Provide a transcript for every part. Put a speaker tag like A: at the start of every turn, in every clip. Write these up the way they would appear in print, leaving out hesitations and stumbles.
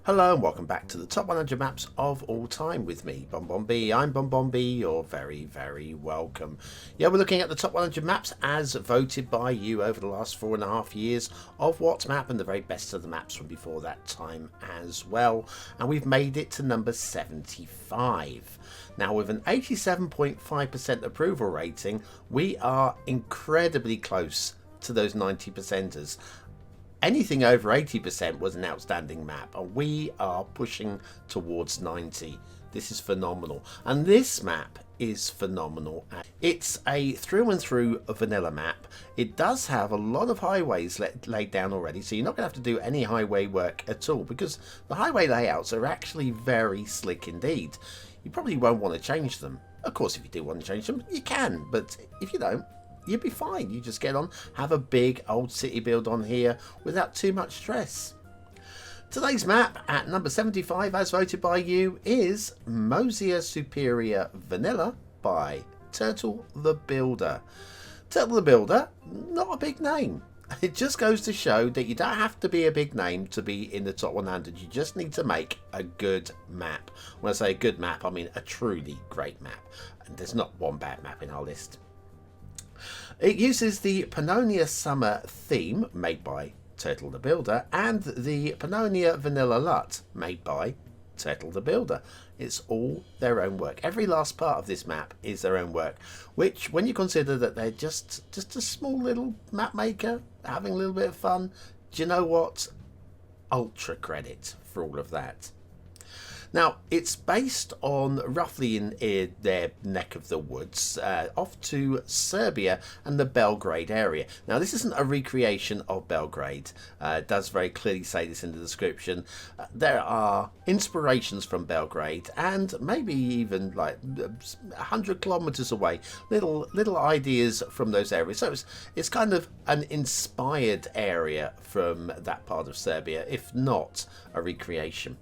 A: Hello and welcome back to the top 100 maps of all time with me, BonBonB. I'm BonBonB, you're very welcome. Yeah, we're looking at the top 100 maps as voted by you over the last 4.5 years of What Map and the very best of the maps from before that time as well. And we've made it to number 75. Now with an 87.5% approval rating, we are incredibly close to those 90%ers. Anything over 80% was an outstanding map, and we are pushing towards 90. This is phenomenal, and this map is phenomenal. It's a through and through vanilla map. It does have a lot of highways laid down already, so you're not going to have to do any highway work at all, because the highway layouts are actually very slick indeed. You probably won't want to change them. Of course, if you do want to change them, you can, but if you don't, you'd be fine. You just get on, have a big old city build on here without too much stress. Today's map at number 75 as voted by you is Moesia Superior Vanilla by TurtleTheBuilder. TurtleTheBuilder, not a big name. It just goes to show that you don't have to be a big name to be in the top 100. You just need to make a good map. When I say a good map, I mean a truly great map. And there's not one bad map in our list. It uses the Pannonia Summer theme made by TurtleTheBuilder and the Pannonia Vanilla LUT made by TurtleTheBuilder. It's all their own work. Every last part of this map is their own work, which when you consider that they're just a small little map maker having a little bit of fun, do you know what? Ultra credit for all of that. Now, it's based on roughly in their neck of the woods, off to Serbia and the Belgrade area. Now, this isn't a recreation of Belgrade. It does very clearly say this in the description. There are inspirations from Belgrade and maybe even like 100 kilometers away, little ideas from those areas. So it's kind of an inspired area from that part of Serbia, if not a recreation.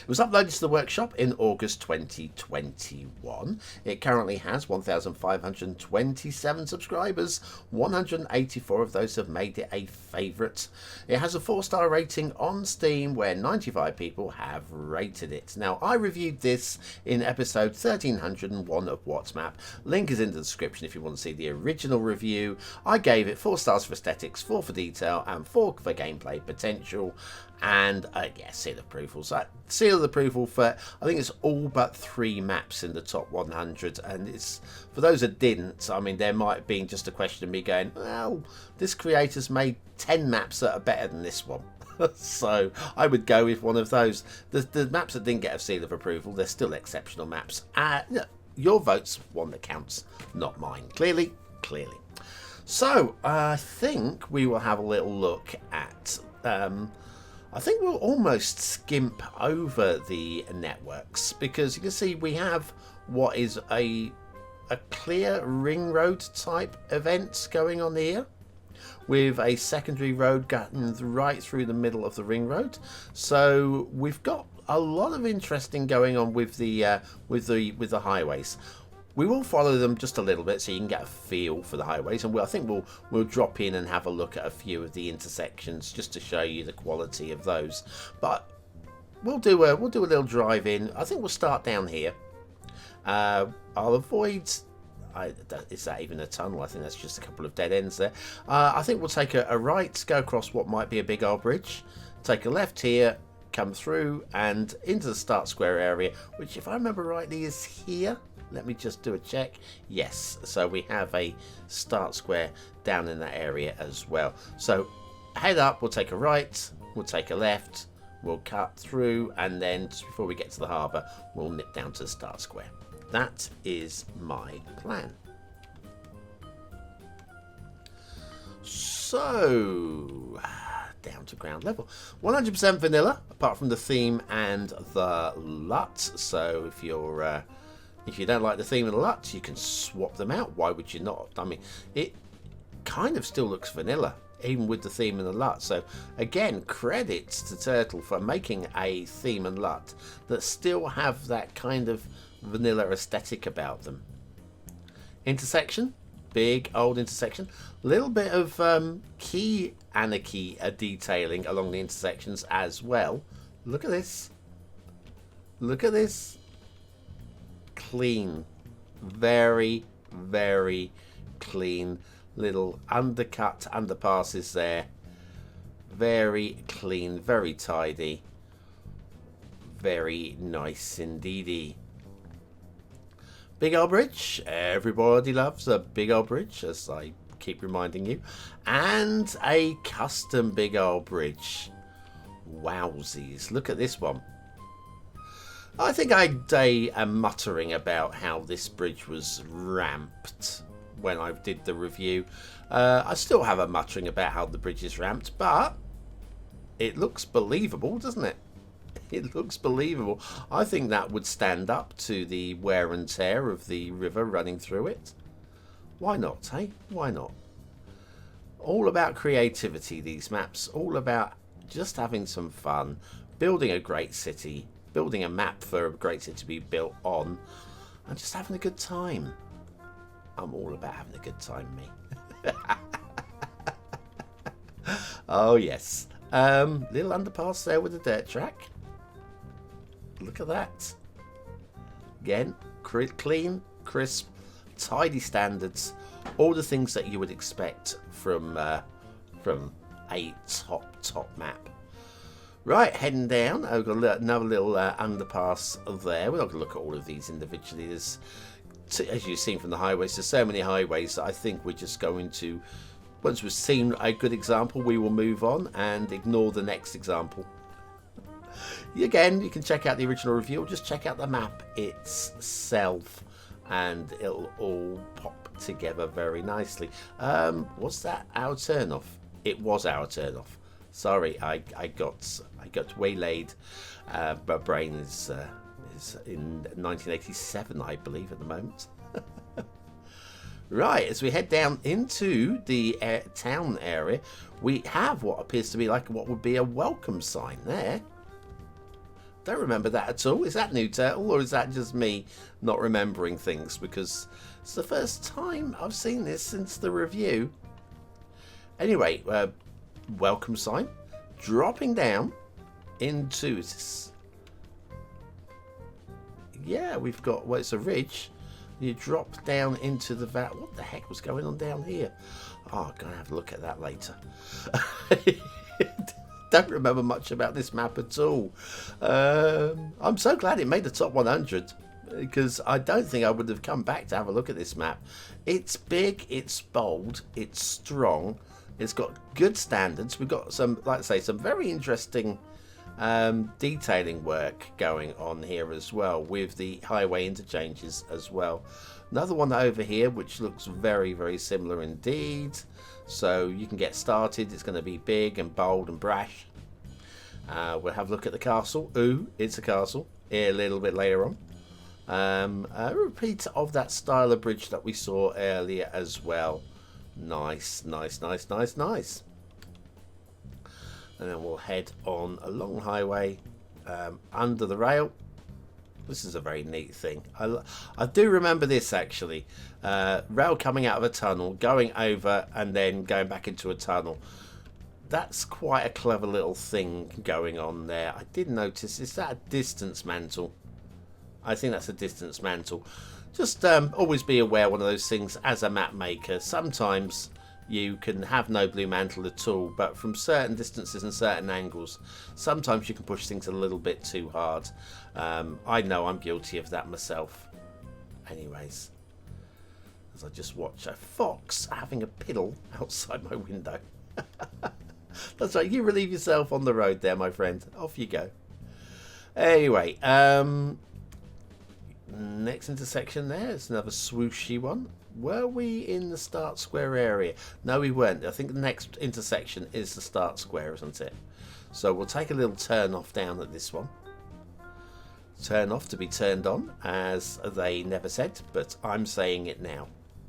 A: It was uploaded to the workshop in August 2021. It currently has 1,527 subscribers. 184 of those have made it a favourite. It has a 4-star rating on Steam where 95 people have rated it. Now, I reviewed this in episode 1301 of What's Map. Link is in the description if you want to see the original review. I gave it 4 stars for aesthetics, 4 for detail, and 4 for gameplay potential. And yeah, seal of approval. So seal of approval for, I think it's all but 3 maps in the top 100. And it's for those that didn't, I mean, there might have been just a question of me going, well, this creator's made 10 maps that are better than this one. So I would go with one of those. The maps that didn't get a seal of approval, they're still exceptional maps. Your vote's one that counts, not mine. Clearly. So I think we will have a little look at I think we'll almost skimp over the networks, because you can see we have what is a clear ring road type event going on here, with a secondary road going right through the middle of the ring road. So we've got a lot of interesting going on with the highways. We will follow them just a little bit so you can get a feel for the highways, and I think we'll drop in and have a look at a few of the intersections just to show you the quality of those. But we'll do a little drive in. I think we'll start down here. I'll avoid. Is that even a tunnel? I think that's just a couple of dead ends there. I think we'll take a right, go across what might be a big old bridge, take a left here, come through and into the start square area, which, if I remember rightly, is here. Let me just do a check. Yes, so we have a start square down in that area as well. So head up, we'll take a right, we'll take a left, we'll cut through, and then just before we get to the harbour, we'll nip down to the start square. That is my plan. So down to ground level. 100% vanilla, apart from the theme and the LUT. So if you don't like the theme and the LUT, you can swap them out. Why would you not? I mean, it kind of still looks vanilla, even with the theme and the LUT. So again, credits to Turtle for making a theme and LUT that still have that kind of vanilla aesthetic about them. Intersection, big old intersection. Little bit of key anarchy detailing along the intersections as well. Look at this. Look at this. Clean. Very, very clean. Little undercut underpasses there. Very clean, very tidy. Very nice indeedy. Big old bridge. Everybody loves a big old bridge, as I keep reminding you. And a custom big old bridge. Wowsies. Look at this one. I think I did a muttering about how this bridge was ramped when I did the review. I still have a muttering about how the bridge is ramped, but it looks believable, doesn't it? It looks believable. I think that would stand up to the wear and tear of the river running through it. Why not, hey? Why not? All about creativity, these maps. All about just having some fun, building a great city, building a map for a great city to be built on, and just having a good time. I'm all about having a good time, me. Oh, yes. Little underpass there with a dirt track. Look at that. Again, clean, crisp, tidy standards. All the things that you would expect from a top map. Right, heading down. I've got another little underpass there. We're not going to look at all of these individually. As you've seen from the highways, there's so many highways that I think we're just going to, once we've seen a good example, we will move on and ignore the next example. Again, you can check out the original review or just check out the map itself and it'll all pop together very nicely. Was that our turn off? It was our turn off. Sorry, I got waylaid. My brain is in 1987, I believe, at the moment. Right, as we head down into the town area, we have what appears to be like what would be a welcome sign there. Don't remember that at all. Is that new, Turtle, or is that just me not remembering things? Because it's the first time I've seen this since the review. Anyway, welcome sign. Dropping down into this. Yeah, we've got, well, it's a ridge. You drop down into the valley. What the heck was going on down here? Oh, I'm going to have a look at that later. Don't remember much about this map at all. I'm so glad it made the top 100 because I don't think I would have come back to have a look at this map. It's big, it's bold, it's strong, it's got good standards. We've got some, like I say, some very interesting detailing work going on here as well with the highway interchanges as well. Another one over here which looks very, very similar indeed. So you can get started. It's going to be big and bold and brash. We'll have a look at the castle. Ooh, it's a castle. Here a little bit later on. A repeat of that style of bridge that we saw earlier as well. Nice, nice, nice, nice, nice. And then we'll head on a long highway under the rail. This is a very neat thing. I do remember this actually. Rail coming out of a tunnel, going over and then going back into a tunnel. That's quite a clever little thing going on there. I did notice, is that a distance mantle? I think that's a distance mantle. Just always be aware one of those things as a map maker. Sometimes you can have no blue mantle at all, but from certain distances and certain angles, sometimes you can push things a little bit too hard. I know I'm guilty of that myself. Anyways, as I just watch a fox having a piddle outside my window. That's right, you relieve yourself on the road there, my friend. Off you go. Anyway, next intersection there is another swooshy one. Were we in the start square area? No, we weren't. I think the next intersection is the start square, isn't it? So we'll take a little turn off down at this one. Turn off to be turned on, as they never said, but I'm saying it now.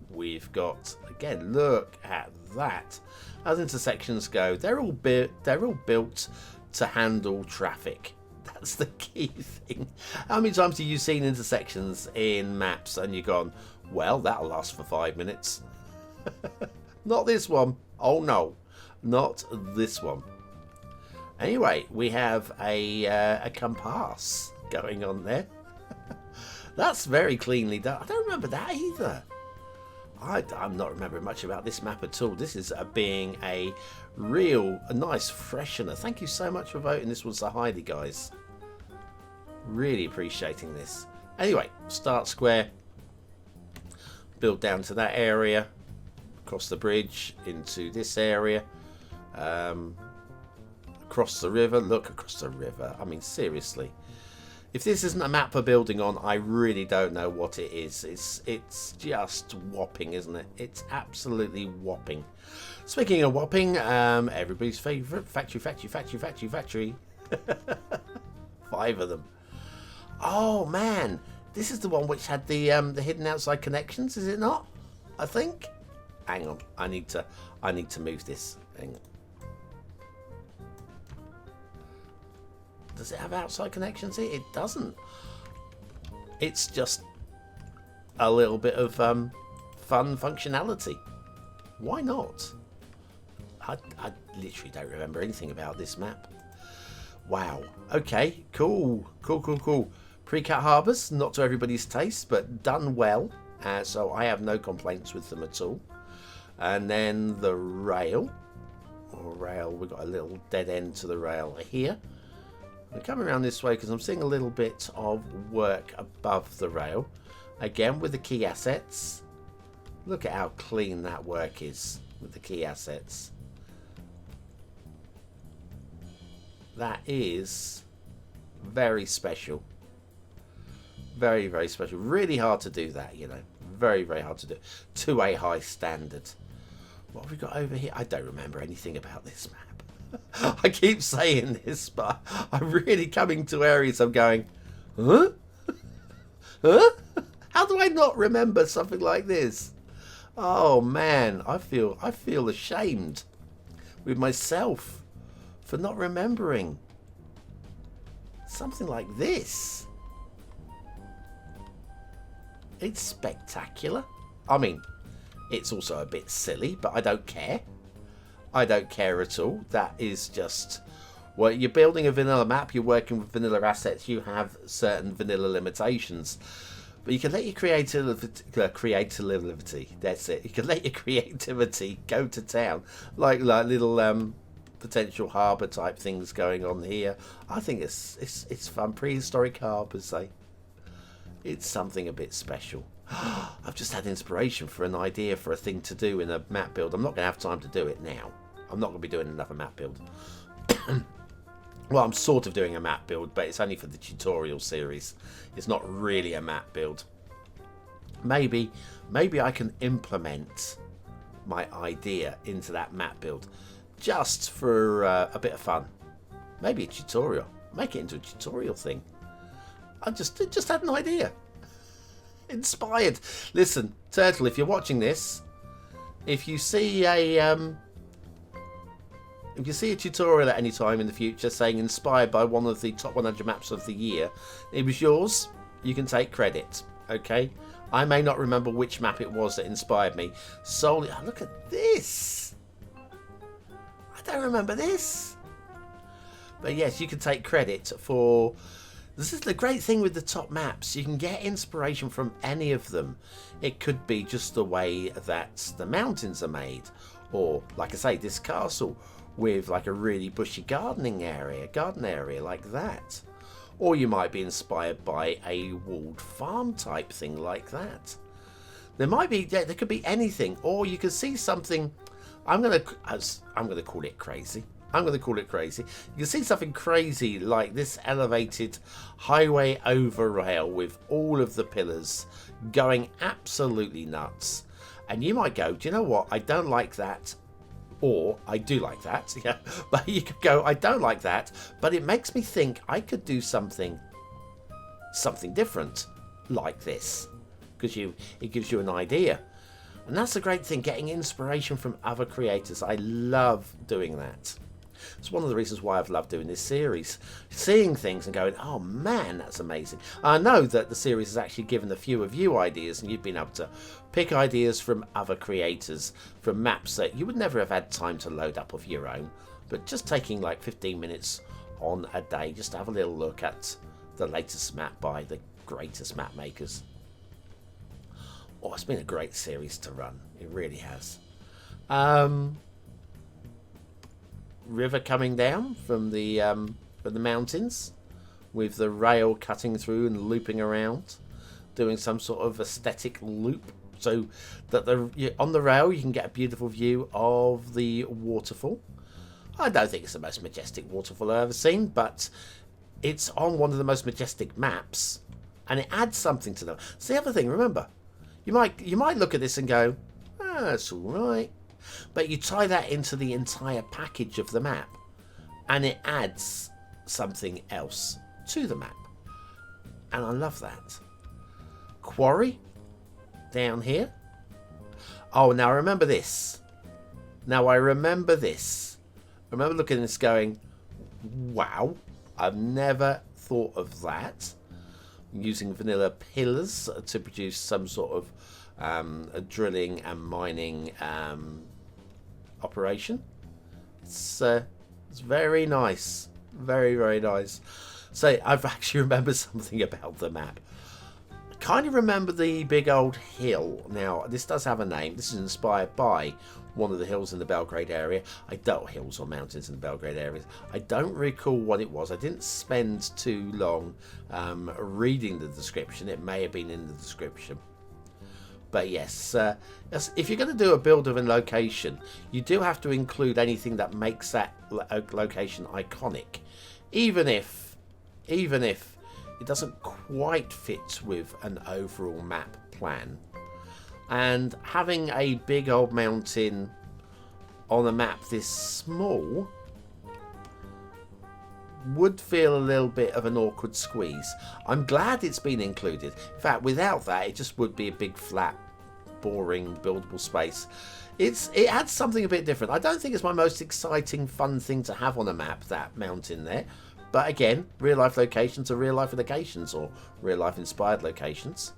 A: We've got, again, look at that. As intersections go, they're all built to handle traffic. That's the key thing. How many times have you seen intersections in maps and you've gone, well, that'll last for 5 minutes? Not this one. Oh no, not this one. Anyway, we have a compass going on there. That's very cleanly done. I don't remember that either. I'm not remembering much about this map at all. This is being a nice freshener. Thank you so much for voting. This was a highly, guys. Really appreciating this. Anyway, start square. Build down to that area. Across the bridge into this area. Across the river. Look, across the river. I mean, seriously. If this isn't a map for building on, I really don't know what it is. It's just whopping, isn't it? It's absolutely whopping. Speaking of whopping, everybody's favourite factory. 5 of them. Oh man, this is the one which had the hidden outside connections, is it not? I think. Hang on, I need to move this. Hang on. Does it have outside connections here? It doesn't. It's just a little bit of fun functionality. Why not? I literally don't remember anything about this map. Wow. Okay, cool. Pre-cut harbours, not to everybody's taste, but done well. So I have no complaints with them at all. And then the rail. We've got a little dead end to the rail here. I'm coming around this way because I'm seeing a little bit of work above the rail. Again, with the key assets. Look at how clean that work is with the key assets. That is very special. Very, very special. Really hard to do that, you know. Very, very hard to do. To a high standard. What have we got over here? I don't remember anything about this map. I keep saying this, but I'm really coming to areas I'm going, huh? Huh? How do I not remember something like this? Oh man, I feel ashamed with myself for not remembering something like this. It's spectacular. I mean, it's also a bit silly, but I don't care. I don't care at all. That is just, well, you're building a vanilla map, you're working with vanilla assets, you have certain vanilla limitations. But you can let your creativity, that's it. You can let your creativity go to town. Like little potential harbour type things going on here. I think it's fun. Prehistoric harbours, it's something a bit special. I've just had inspiration for an idea for a thing to do in a map build. I'm not going to have time to do it now. I'm not going to be doing another map build. Well, I'm sort of doing a map build, but it's only for the tutorial series. It's not really a map build. Maybe I can implement my idea into that map build just for a bit of fun. Maybe a tutorial. Make it into a tutorial thing. I just had an idea. Inspired. Listen, Turtle, if you're watching this, if you see a tutorial at any time in the future saying inspired by one of the top 100 maps of the year, it was yours, you can take credit. Okay, I may not remember which map it was that inspired me solely. Oh, look at this. I don't remember this, but yes, you can take credit for. This is the great thing with the top maps. You can get inspiration from any of them. It could be just the way that the mountains are made. Or, like I say, this castle with like a really bushy garden area like that. Or you might be inspired by a walled farm type thing like that. There could be anything. Or you could see something, I'm going to call it crazy. You can see something crazy like this elevated highway over rail with all of the pillars going absolutely nuts. And you might go, do you know what? I don't like that. Or I do like that. Yeah. But you could go, I don't like that. But it makes me think I could do something different like this. Because it gives you an idea. And that's the great thing, getting inspiration from other creators. I love doing that. It's one of the reasons why I've loved doing this series. Seeing things and going, oh man, that's amazing. I know that the series has actually given a few of you ideas, and you've been able to pick ideas from other creators, from maps that you would never have had time to load up of your own. but just taking like 15 minutes on a day just to have a little look at the latest map by the greatest map makers. Oh, it's been a great series to run. It really has. River coming down from the mountains with the rail cutting through and looping around, doing some sort of aesthetic loop, so that on the rail you can get a beautiful view of the waterfall. I don't think it's the most majestic waterfall I've ever seen, but it's on one of the most majestic maps, and it adds something to them. It's the other thing. Remember, you might look at this and go, that's all right, but you tie that into the entire package of the map, and it adds something else to the map, and I love that. Quarry down here. Oh, now I remember this. I remember looking at this going, wow, I've never thought of that. Using vanilla pillars to produce some sort of a drilling and mining operation. It's very nice. Very, very nice. So I've actually remembered something about the map. I kind of remember the big old hill. Now, this does have a name. This is inspired by one of the hills in the Belgrade area. Hills or mountains in the Belgrade area. I don't recall what it was. I didn't spend too long reading the description. It may have been in the description. But yes, if you're going to do a build of a location, you do have to include anything that makes that location iconic, even if it doesn't quite fit with an overall map plan. And having a big old mountain on a map this small would feel a little bit of an awkward squeeze. I'm glad it's been included. In fact, without that, it just would be a big, flat, boring, buildable space. It adds something a bit different. I don't think it's my most exciting, fun thing to have on a map, that mountain there. But again, real-life locations are real-life locations, or real-life inspired locations.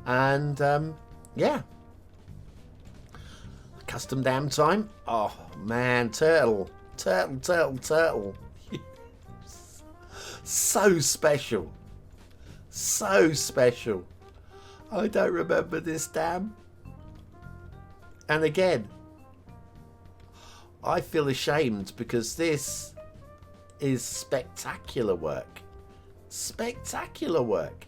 A: And, yeah. Custom dam time. Oh, man, turtle. So special. So special. I don't remember this dam. And again, I feel ashamed because this is spectacular work. Spectacular work.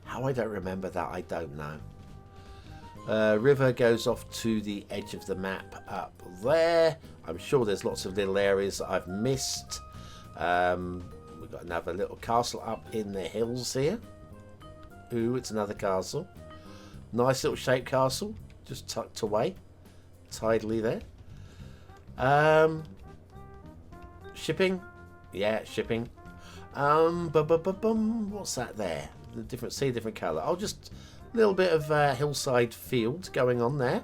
A: How I don't remember that, I don't know. River goes off to the edge of the map up there. I'm sure there's lots of little areas that I've missed. We've got another little castle up in the hills here. Ooh, it's another castle. Nice little shaped castle, just tucked away tidily there. Shipping. Yeah, shipping. What's that there? Different colour. Oh, just a little bit of hillside field going on there.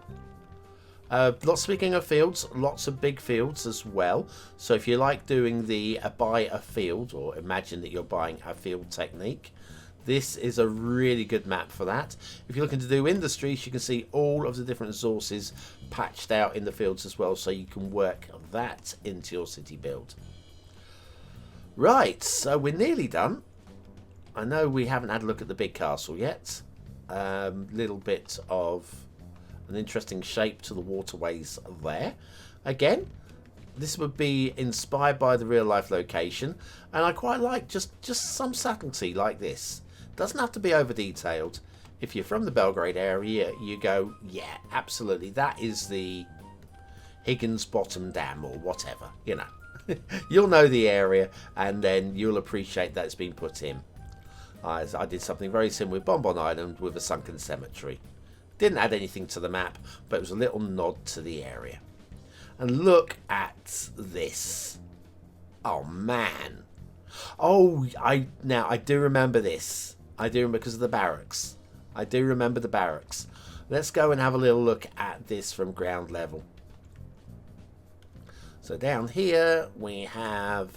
A: Speaking of fields, lots of big fields as well. So if you like doing the buy a field, or imagine that you're buying a field technique, this is a really good map for that. If you're looking to do industries, you can see all of the different resources patched out in the fields as well, so you can work that into your city build. Right, so we're nearly done. I know we haven't had a look at the big castle yet. Little bit of an interesting shape to the waterways there. Again, this would be inspired by the real life location, and I quite like just some subtlety like this. Doesn't have to be over detailed. If you're from the Belgrade area, you go, yeah, absolutely, that is the Higgins Bottom Dam or whatever, you know. You'll know the area, and then you'll appreciate that it's been put in. I did something very similar with Bonbon Island with a sunken cemetery. Didn't add anything to the map, but it was a little nod to the area. And look at this. Oh, man. Oh, I do remember this. I do remember because of the barracks. I do remember the barracks. Let's go and have a little look at this from ground level. So down here we have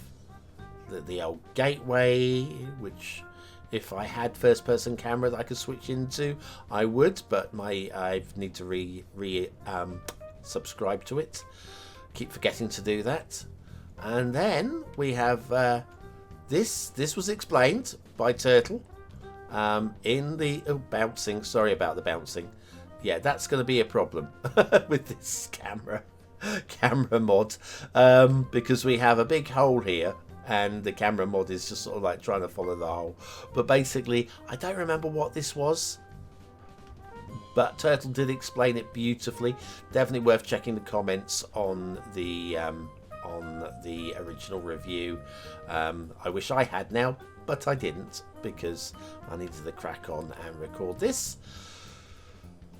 A: the old gateway, which if I had first person camera that I could switch into, I would, but I need to subscribe to it. Keep forgetting to do that. And then we have this was explained by Turtle in the bouncing. Sorry about the bouncing. Yeah, that's going to be a problem with this camera mod, because we have a big hole here and the camera mod is just sort of like trying to follow the hole. But basically, I don't remember what this was, but Turtle did explain it beautifully. Definitely worth checking the comments on the original review. I wish I had now, but I didn't, because I needed to crack on and record this.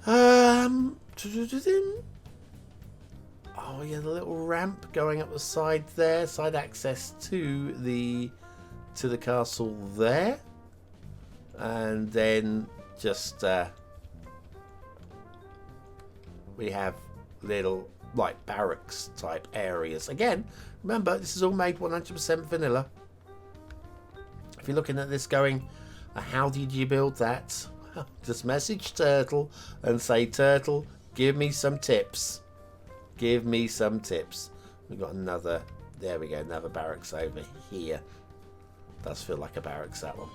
A: Oh yeah, the little ramp going up the side there, side access to the castle there, and then just we have little like barracks type areas. Again, remember, this is all made 100% vanilla. If you're looking at this going, how did you build that? Just message Turtle and say, Turtle, give me some tips. Give me some tips. We've got another, there we go, another barracks over here. Does feel like a barracks, that one.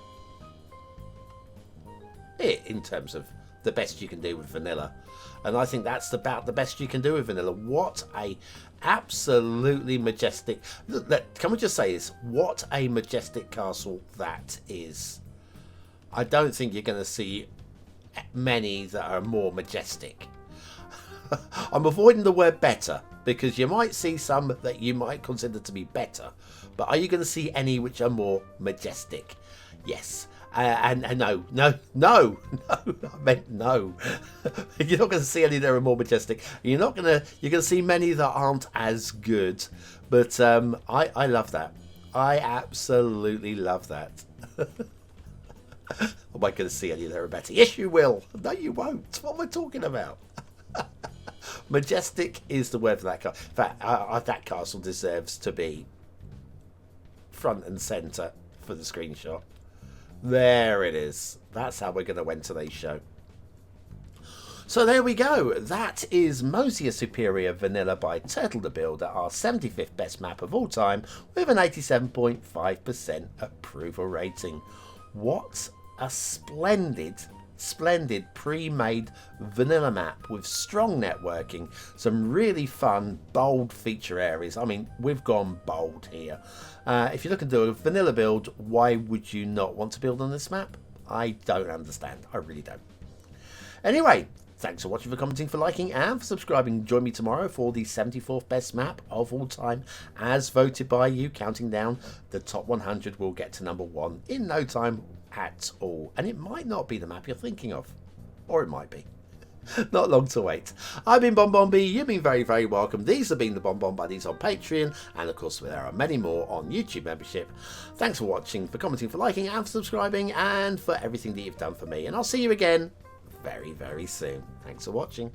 A: In terms of the best you can do with vanilla. And I think that's about the best you can do with vanilla. What a absolutely majestic, can we just say this? What a majestic castle that is. I don't think you're going to see many that are more majestic. I'm avoiding the word better, because you might see some that you might consider to be better. But are you going to see any which are more majestic? Yes. And no, I meant no. You're not going to see any that are more majestic. You're going to see many that aren't as good. But I love that. I absolutely love that. Am I going to see any that are better? Yes, you will. No, you won't. What am I talking about? Majestic is the word for that castle. In fact, that castle deserves to be front and centre for the screenshot. There it is. That's how we're going to end today's show. So there we go. That is Moesia Superior Vanilla by TurtleTheBuilder, our 75th best map of all time, with an 87.5% approval rating. What a splendid pre-made vanilla map with strong networking, some really fun, bold feature areas. I mean, we've gone bold here. If you're looking to do a vanilla build, why would you not want to build on this map? I don't understand. I really don't. Anyway, thanks for watching, for commenting, for liking, and for subscribing. Join me tomorrow for the 74th best map of all time, as voted by you, counting down the top 100. Will get to number 1 in no time at all. And it might not be the map you're thinking of. Or it might be. Not long to wait. I've been BonBonB. You've been very, very welcome. These have been the BonBon Buddies on Patreon. And of course, there are many more on YouTube membership. Thanks for watching, for commenting, for liking, and for subscribing, and for everything that you've done for me. And I'll see you again very, very soon. Thanks for watching.